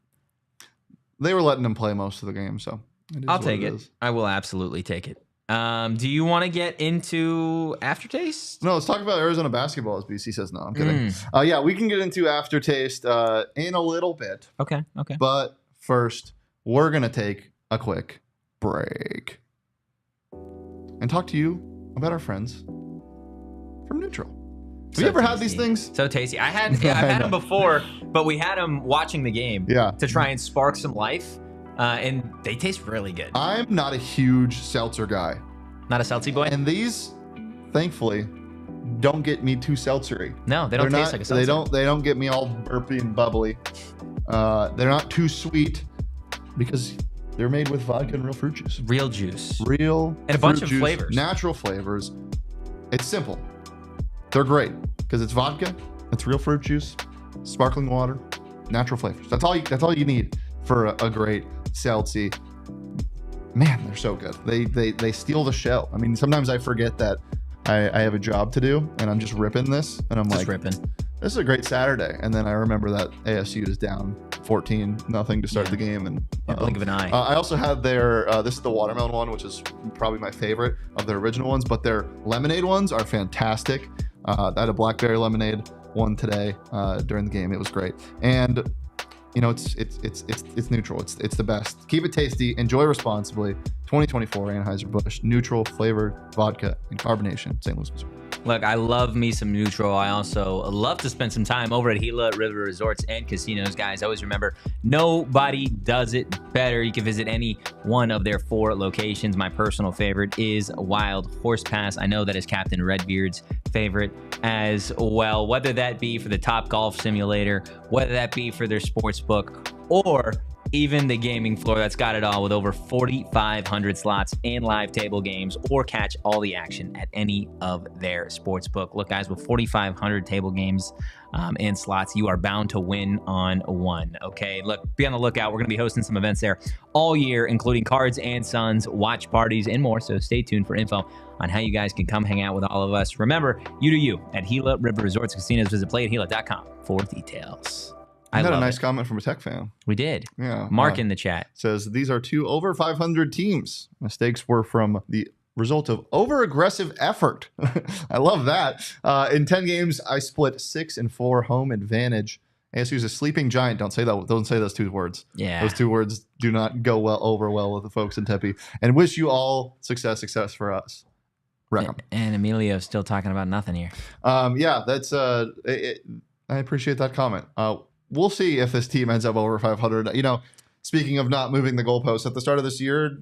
they were letting him play most of the game, so I'll take it. I will absolutely take it. Do you want to get into Aftertaste? No, let's talk about Arizona basketball, as BC says. No, I'm kidding. Yeah, we can get into Aftertaste in a little bit. Okay. But first, we're going to take a quick break and talk to you about our friends from Neutral. Have you ever had these things? So tasty. I've had them before, but we had them watching the game to try and spark some life. And they taste really good. I'm not a huge seltzer guy. Not a seltzy boy? And these, thankfully, don't get me too seltzery. No, they don't taste like a seltzer. They don't get me all burpy and bubbly. They're not too sweet because they're made with vodka and real fruit juice. Real juice. And a bunch of flavors. Natural flavors. It's simple. They're great because it's vodka, it's real fruit juice, sparkling water, natural flavors. That's all you need for a great seltzy. Man, they're so good. They steal the show. I mean, sometimes I forget that I have a job to do and I'm just ripping this and I'm just ripping. This is a great Saturday. And then I remember that ASU is down 14-0 to start the game. And blink of an eye. I also had their, this is the watermelon one, which is probably my favorite of their original ones, but their lemonade ones are fantastic. I had a blackberry lemonade one today during the game. It was great. And you know, it's neutral. It's the best. Keep it tasty. Enjoy responsibly. 2024 Anheuser-Busch neutral flavored vodka and carbonation, St. Louis, Missouri. Look, I love me some neutral. I also love to spend some time over at Gila River Resorts and Casinos, guys. Always remember, nobody does it better. You can visit any one of their 4 locations. My personal favorite is Wild Horse Pass. I know that is Captain Redbeard's favorite as well, whether that be for the Top Golf Simulator, whether that be for their sports book, or even the gaming floor that's got it all with over 4,500 slots and live table games, or catch all the action at any of their sports book. Look, guys, with 4,500 table games and slots, you are bound to win on one. Okay, look, be on the lookout. We're going to be hosting some events there all year, including Cards and Sons, watch parties, and more. So stay tuned for info on how you guys can come hang out with all of us. Remember, you do you at Gila River Resorts Casinos. Visit playatgila.com for details. I got a nice comment from a Tech fan. We did. Yeah. Mark in the chat says, these are 2 over 500 teams. Mistakes were from the result of over-aggressive effort. I love that. In 10 games, I split 6-4 home advantage. ASU is a sleeping giant. Don't say that. Don't say those two words. Yeah. Those two words do not go over well with the folks in Tempe. And wish you all success for us. And Emilio's still talking about nothing here. Yeah, that's I appreciate that comment. We'll see if this team ends up over 500. You know, speaking of not moving the goalposts, at the start of this year,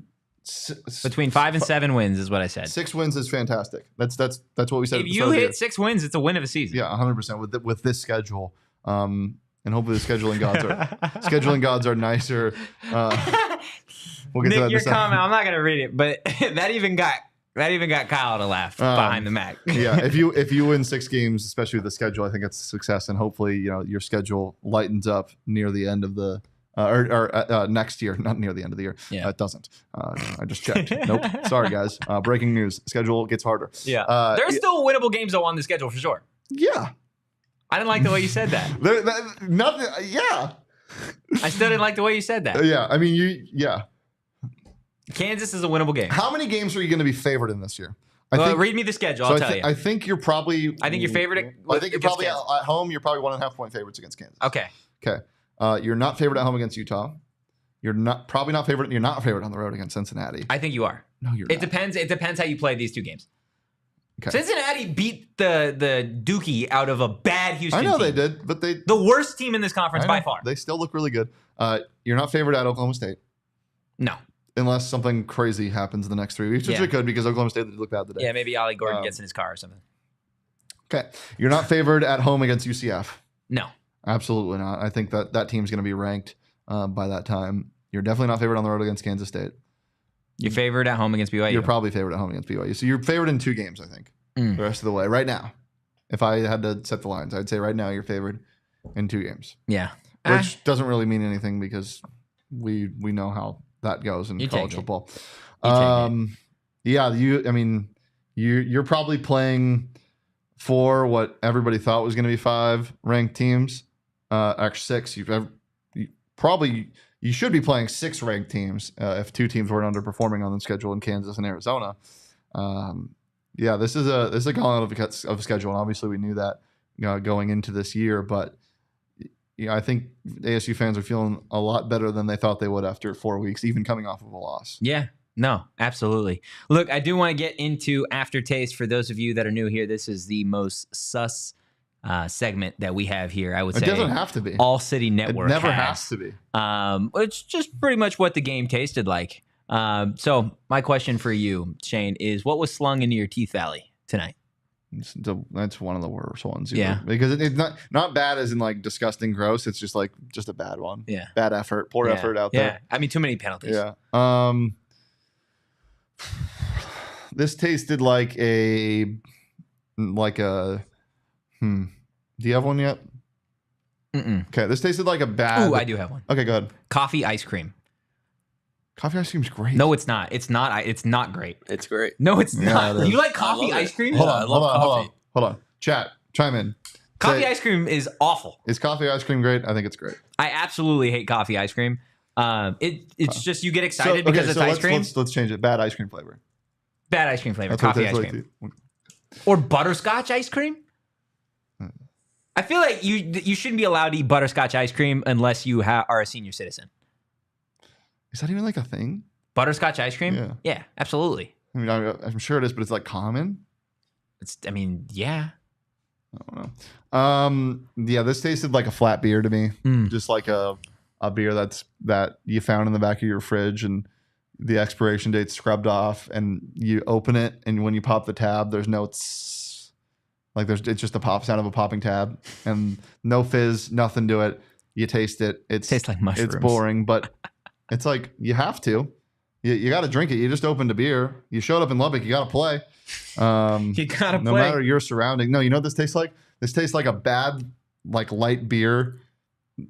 between 5 and 7 wins is what I said. 6 wins is fantastic. That's what we said. If you hit 6 wins, it's a win of a season. Yeah, 100% with this schedule. And hopefully the scheduling gods are nicer. We'll get Nick, to that your comment, I'm not gonna read it, but that even got Kyle to laugh behind the Mac. Yeah, if you win 6 games, especially with the schedule, I think it's a success, and hopefully your schedule lightens up near the end of the next year, not near the end of the year. Yeah, it doesn't. I just checked. Nope. Sorry, guys. Breaking news: schedule gets harder. Yeah, there's still winnable games though on the schedule for sure. Yeah, I didn't like the way you said that. Nothing. Yeah, I still didn't like the way you said that. Yeah, I mean yeah. Kansas is a winnable game. How many games are you going to be favored in this year? Read me the schedule. I'll tell you. I think you're probably. I think you're favored. I think you're probably at home. You're probably 1.5 point favorites against Kansas. Okay. You're not favored at home against Utah. You're probably not favored. You're not favored on the road against Cincinnati. I think you are. No, you're not. It depends. It depends how you play these 2 games. Okay. Cincinnati beat the Dookie out of a bad Houston team. I know they did, but the worst team in this conference by far. They still look really good. You're not favored at Oklahoma State. No. Unless something crazy happens in the next 3 weeks, which it could, because Oklahoma State did look bad today. Yeah, maybe Ollie Gordon gets in his car or something. Okay. You're not favored at home against UCF. No. Absolutely not. I think that team's going to be ranked by that time. You're definitely not favored on the road against Kansas State. You're favored at home against BYU. You're probably favored at home against BYU. So you're favored in 2 games, I think, the rest of the way. Right now, if I had to set the lines, I'd say right now you're favored in 2 games. Yeah. Which doesn't really mean anything because we know how that goes in college football. Yeah, you're probably playing for what everybody thought was going to be 5 ranked teams. Actually 6. You should be playing 6 ranked teams if 2 teams weren't underperforming on the schedule in Kansas and Arizona. Yeah, this is a gauntlet of schedule, and obviously we knew that going into this year. But I think ASU fans are feeling a lot better than they thought they would after 4 weeks, even coming off of a loss. Yeah. No, absolutely. Look, I do want to get into Aftertaste. For those of you that are new here, this is the most sus segment that we have here. I would say it doesn't have to be. All City Network. It never has to be. It's just pretty much what the game tasted like. So my question for you, Shane, is what was slung into your teeth valley tonight? That's one of the worst ones. Yeah, because it's not bad as in like disgusting, gross. It's just a bad one. Yeah, bad effort, poor effort out there. Yeah, I mean too many penalties. Yeah. This tasted like a. Do you have one yet? Okay, this tasted like a bad. Ooh, I do have one. Okay, go ahead. Coffee ice cream. Coffee ice cream's great. No, it's not. It's not. It's not great. It's great. No, it's not. It you like coffee ice cream? Hold on. Chat, chime in. Coffee ice cream is awful. Is coffee ice cream great? I think it's great. I absolutely hate coffee ice cream. It's just you get excited because it's ice cream. Let's change it. Bad ice cream flavor. Bad ice cream flavor. Coffee ice cream. Or butterscotch ice cream. I feel like you shouldn't be allowed to eat butterscotch ice cream unless you are a senior citizen. Is that even like a thing? Butterscotch ice cream? Yeah, absolutely. I mean, I'm sure it is, but it's like common. Yeah. I don't know. Yeah, this tasted like a flat beer to me. Just like a beer that you found in the back of your fridge and the expiration date's scrubbed off, and you open it, and when you pop the tab, there's no it's just the pop sound of a popping tab, and no fizz, nothing to it. You taste it. It tastes like mushrooms. It's boring, but it's like you have to. You got to drink it. You just opened a beer. You showed up in Lubbock. You got to play. You got to play. No matter your surrounding. No, you know what this tastes like? This tastes like a bad, like light beer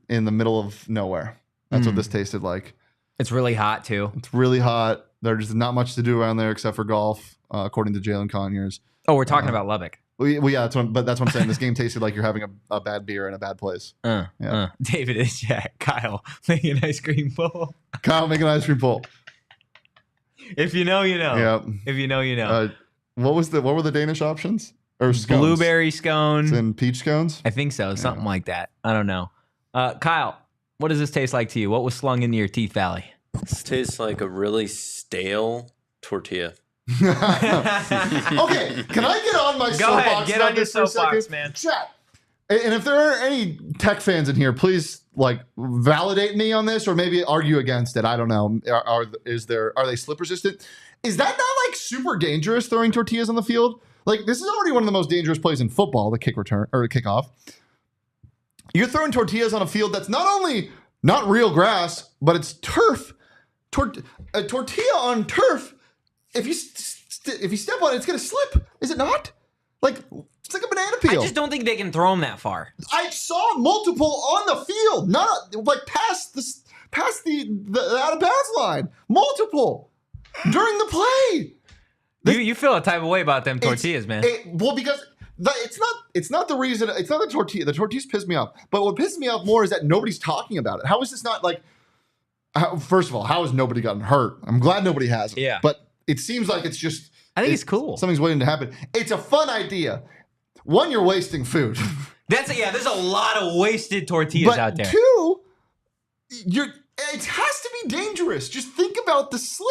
in the middle of nowhere. That's what this tasted like. It's really hot too. It's really hot. There's not much to do around there except for golf, according to Jalen Conyers. Oh, we're talking about Lubbock. Well, yeah, that's what I'm saying. This game tasted like you're having a bad beer in a bad place. David is Kyle, make an ice cream bowl. Kyle, make an ice cream bowl. If you know, you know. Yep. If you know, you know. What were the Danish options? Or scones? Blueberry scone. And peach scones? I think so. Something like that. I don't know. Kyle, what does this taste like to you? What was slung into your teeth valley? This tastes like a really stale tortilla. Okay, can I get on my soapbox? Go ahead, get on your for a soapbox, second? man. Chat. And if there are any tech fans in here, please like validate me on this, or maybe argue against it. I don't know. Are they slip resistant? Is that not like super dangerous throwing tortillas on the field? Like this is already one of the most dangerous plays in football, the kick return or kickoff. You're throwing tortillas on a field that's not only not real grass, but it's turf. A tortilla on turf. If you step on it, it's gonna slip. Is it not? Like it's like a banana peel. I just don't think they can throw them that far. I saw multiple on the field, not like past the out of bounds line. Multiple during the play. You feel a type of way about them tortillas, man. Because it's not the reason. It's not the tortilla. The tortillas piss me off. But what pisses me off more is that nobody's talking about it. How is this not like? First of all, how has nobody gotten hurt? I'm glad nobody has. Yeah. But it seems like it's just. I think it's cool. Something's waiting to happen. It's a fun idea. One, you're wasting food. There's a lot of wasted tortillas out there. Two, it has to be dangerous. Just think about the slip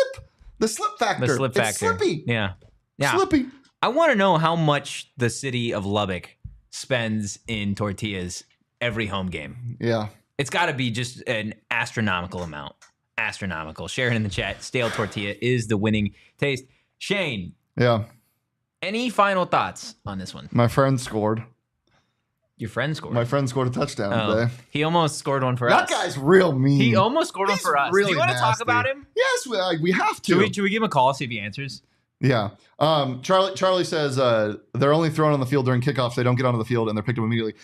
factor. The slip factor. It's slippy. Yeah. Slippy. I want to know how much the city of Lubbock spends in tortillas every home game. Yeah. It's got to be just an astronomical amount. Astronomical. Share it in the chat. Stale tortilla is the winning taste. Shane. Yeah. Any final thoughts on this one? My friend scored. Your friend scored? My friend scored a touchdown today. He almost scored one for That us. guy's real mean. He almost scored one for us. Really Do you want to talk nasty. about him? Yes, we have to. Should we give him a call, see if he answers? Yeah. Charlie says they're only thrown on the field during kickoffs. They don't get onto the field and they're picked up immediately.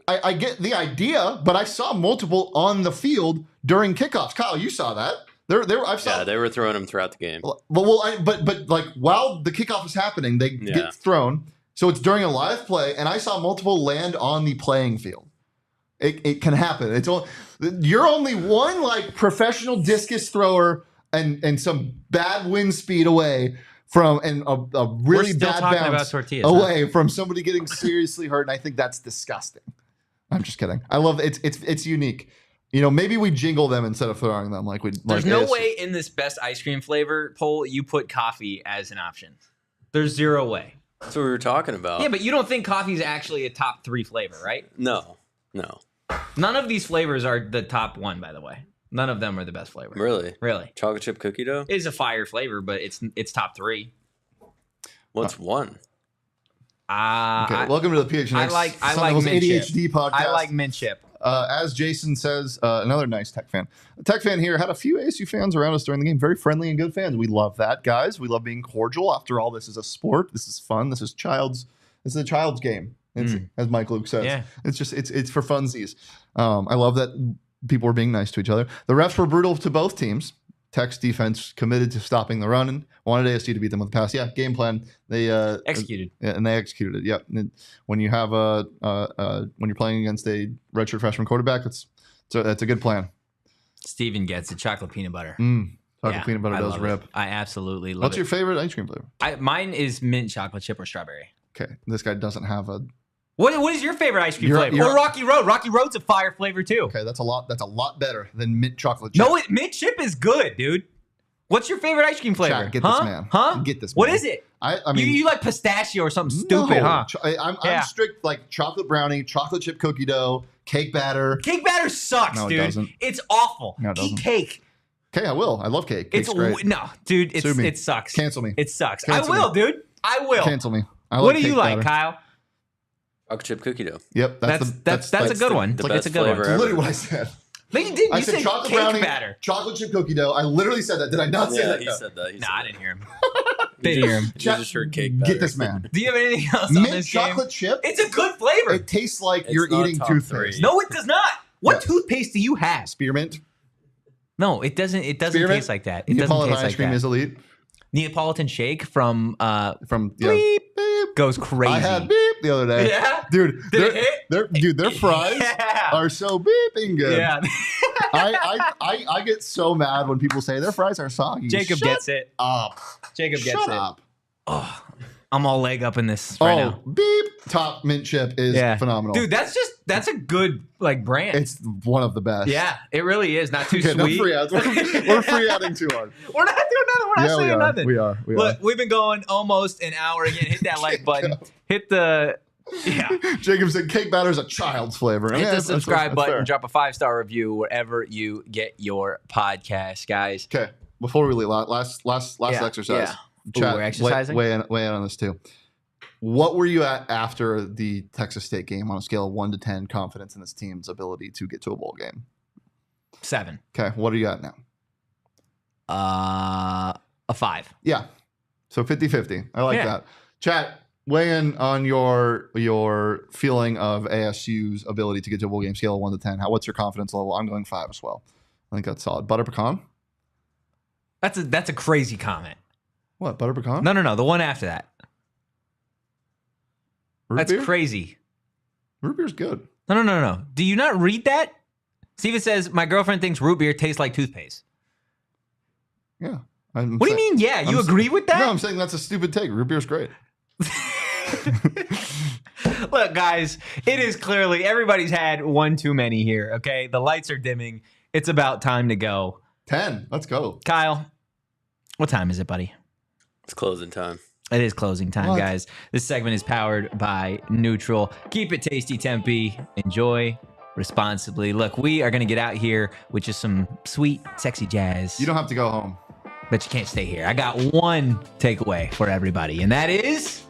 I get the idea, but I saw multiple on the field during kickoffs. Kyle, you saw that. They were throwing them throughout the game. But like while the kickoff is happening, they get thrown. So it's during a live play, and I saw multiple land on the playing field. It can happen. You're only one like professional discus thrower and some bad wind speed away from a really bad bounce away from somebody getting seriously hurt, and I think that's disgusting. I'm just kidding. I love it. It's unique. You know, maybe we jingle them instead of throwing them like we. There's no way in this best ice cream flavor poll you put coffee as an option. There's zero way. That's what we were talking about. Yeah, but you don't think coffee is actually a top 3 flavor, right? No. None of these flavors are the top 1, by the way. None of them are the best flavor. Really? Chocolate chip cookie dough is a fire flavor, but it's top 3. What's 1? Okay, welcome to the PHNX I like Devils ADHD podcast. I like mint chip. As Jason says, another nice tech fan. A tech fan here had a few ASU fans around us during the game. Very friendly and good fans. We love that, guys. We love being cordial. After all, this is a sport. This is fun. This is a child's game. As Mike Luke says. Yeah. It's for funsies. I love that people were being nice to each other. The refs were brutal to both teams. Tech's defense committed to stopping the run and wanted ASU to beat them with the pass. Yeah, game plan. They executed. And they executed it. Yep. And when you have when you're playing against a redshirt freshman quarterback, that's a good plan. Steven gets it. Chocolate peanut butter. Chocolate peanut butter does rip. I absolutely love What's it. your favorite ice cream flavor? Mine is mint chocolate chip or strawberry. Okay, this guy doesn't have a. What is your favorite ice cream flavor? Or Rocky Road. Rocky Road's a fire flavor too. Okay, that's a lot better than mint chocolate chip. No, mint chip is good, dude. What's your favorite ice cream flavor? Chat, get this man. Huh? Get this man. What is it? I mean, you like pistachio or something stupid, huh? I'm strict like chocolate brownie, chocolate chip cookie dough, cake batter. Cake batter sucks, no, dude. It doesn't. It's awful. No, it doesn't. Eat cake. Okay, I will. I love cake. Cake's great. No, dude, it sucks. Cancel me. It sucks. Cancel I will, dude. I will. Cancel me. What do you like, Kyle? Chocolate chip cookie dough. Yep, that's a good one. It's a good one. That's literally what I said. No, you didn't. I said chocolate brownie, batter. Chocolate chip cookie dough. I literally said that. Did I not say that? He said that. I didn't hear him. Didn't hear him. You just heard cake batter. Get this man. Do you have anything else on this game? Chocolate chip? It's a good flavor. It tastes like you're eating toothpaste. No, it does not. What toothpaste do you have? Spearmint? No, it doesn't. It doesn't taste like that. It Neapolitan doesn't taste ice cream is elite. Neapolitan shake from beep, beep goes crazy. I had beep the other day. Yeah, dude. Did it hit? Their fries are so beeping good. Yeah. I get so mad when people say their fries are soggy. Jacob gets it. Up. Jacob gets Shut it. up. Oh, I'm all leg up in this right now. Beep. Top mint chip is phenomenal. Dude, that's a good like brand. It's one of the best. Yeah, it really is. Not too Okay, no sweet. free ads. We're free adding too hard. We're not doing nothing. We're not saying nothing. We are. Look, we've been going almost an hour again. Hit that like button. Hit the Jacob said cake batter is a child's flavor. Hit the subscribe button. Fair. Drop a 5-star review wherever you get your podcast, guys. Okay, before we leave, last exercise. Yeah. Chat, we're exercising. Weigh in on this too. What were you at after the Texas State game on a scale of 1 to 10 confidence in this team's ability to get to a bowl game? 7. Okay, what are you at now? A 5. Yeah, so 50-50. I like Yeah. that. Chat, weigh in on your feeling of ASU's ability to get to a bowl game scale of 1 to 10. What's your confidence level? I'm going 5 as well. I think that's solid. Butter pecan? That's a crazy comment. What, butter pecan? No. The one after that. Root That's beer? crazy. Root beer's good. No. Do you not read that? Steven says, my girlfriend thinks root beer tastes like toothpaste. Yeah. What do you mean? Yeah, you agree with that? No, I'm saying that's a stupid take. Root beer's great. Look, guys, it is clearly everybody's had one too many here, okay? The lights are dimming. It's about time to go. 10. Let's go. Kyle, what time is it, buddy? It's closing time. It is closing time, What? guys. This segment is powered by Neutral. Keep it tasty, Tempe. Enjoy responsibly. Look, we are going to get out here with just some sweet, sexy jazz. You don't have to go home. But you can't stay here. I got one takeaway for everybody, and that is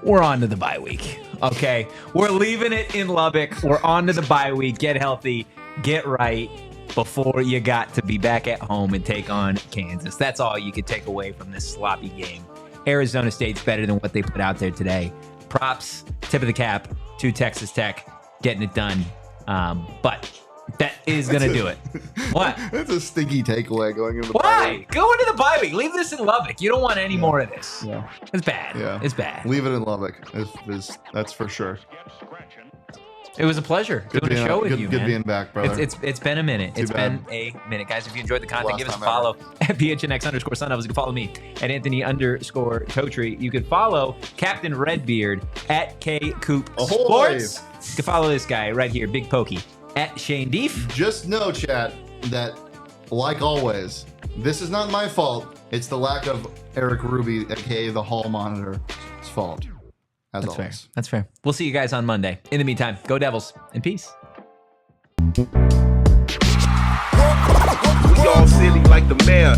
we're on to the bye week. Okay? We're leaving it in Lubbock. We're on to the bye week. Get healthy. Get right before you got to be back at home and take on Kansas. That's all you could take away from this sloppy game. Arizona State's better than what they put out there today. Props, tip of the cap to Texas Tech getting it done. But that is going to do it. What? That's a stinky takeaway going into the bye Why? week. Go into the bye week. Leave this in Lubbock. You don't want any more of this. Yeah. It's bad. Yeah. It's bad. Leave it in Lubbock. That's for sure. It was a pleasure doing a show with you, Good man. being back, brother. It's been a minute. It's bad. been a minute. Guys, if you enjoyed the content, Last give us a time follow at PHNX_Sun Devils. You can follow me at Anthony_Totri. You can follow Captain Redbeard at KCoop Ahoy! Sports. You can follow this guy right here, Big Pokey, at Shane Deef. Just know, chat, that like always, this is not my fault. It's the lack of Eric Ruby, aka the hall monitor's fault. As That's fair. always. That's fair. We'll see you guys on Monday. In the meantime, go Devils and peace. We all silly like the mayor.